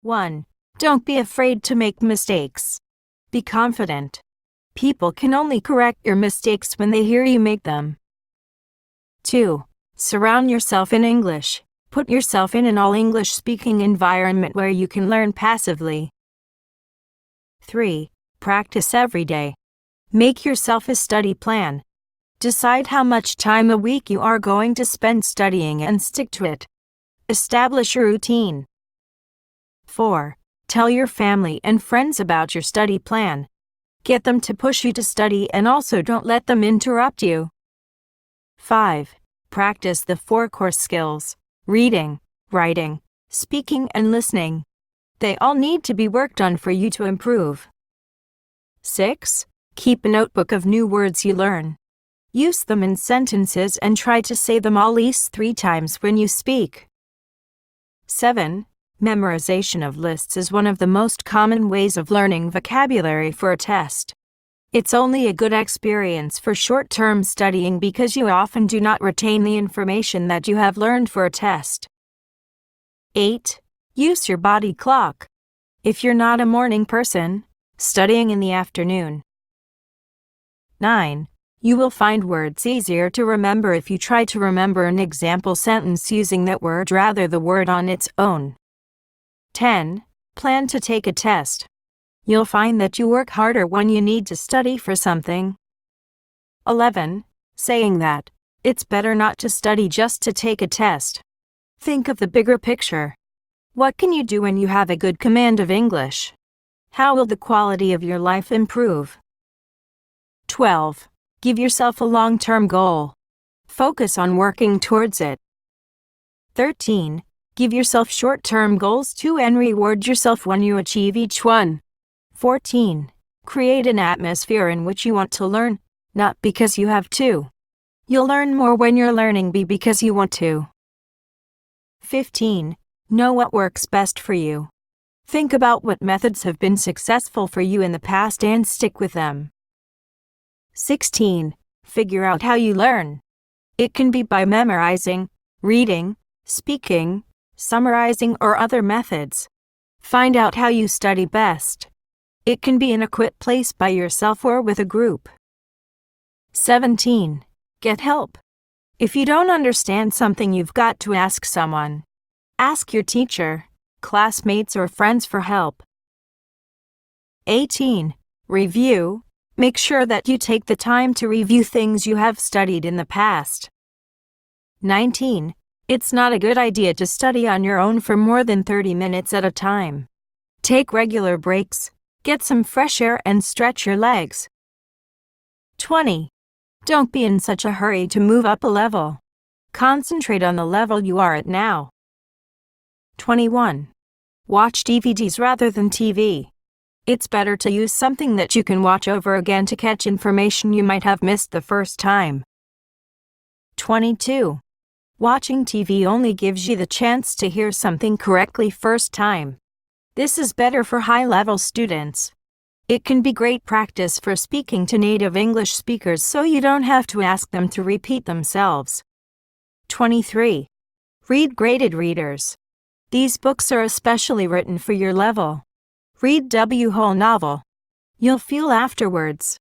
1. Don't be afraid to make mistakes. Be confident. People can only correct your mistakes when they hear you make them. 2. Surround yourself in English. Put yourself in an all-English-speaking environment where you can learn passively. 3. Practice every day. Make yourself a study plan. Decide how much time a week you are going to spend studying and stick to it. Establish a routine. 4. Tell your family and friends about your study plan. Get them to push you to study and also don't let them interrupt you. 5. Practice the 4 core skills: reading, writing, speaking, and listening. They all need to be worked on for you to improve. 6. Keep a notebook of new words you learn. Use them in sentences and try to say them at least 3 times when you speak. 7. Memorization of lists is one of the most common ways of learning vocabulary for a test. It's only a good experience for short-term studying because you often do not retain the information that you have learned for a test. 8. Use your body clock. If you're not a morning person, studying in the afternoon. 9. You will find words easier to remember if you try to remember an example sentence using that word rather than the word on its own. 10. Plan to take a test. You'll find that you work harder when you need to study for something. 11. Saying that it's better not to study just to take a test. Think of the bigger picture. What can you do when you have a good command of English? How will the quality of your life improve? 12. Give yourself a long-term goal. Focus on working towards it. 13. Give yourself short-term goals too and reward yourself when you achieve each one. 14. Create an atmosphere in which you want to learn, not because you have to. You'll learn more when you're learning because you want to. 15. Know what works best for you. Think about what methods have been successful for you in the past and stick with them. 16. Figure out how you learn. It can be by memorizing, reading, speaking, summarizing, or other methods. Find out how you study best. It can be in a quiet place by yourself or with a group. 17. Get help. If you don't understand something, you've got to ask someone. Ask your teacher, classmates, or friends for help. 18. Review. Make sure that you take the time to review things you have studied in the past. 19. It's not a good idea to study on your own for more than 30 minutes at a time. Take regular breaks, get some fresh air, and stretch your legs. 20. Don't be in such a hurry to move up a level. Concentrate on the level you are at now. 21. Watch DVDs rather than TV. It's better to use something that you can watch over again to catch information you might have missed the first time. 22. Watching TV only gives you the chance to hear something correctly first time. This is better for high-level students. It can be great practice for speaking to native English speakers so you don't have to ask them to repeat themselves. 23. Read graded readers. These books are especially written for your level. Read W. whole novel. You'll feel afterwards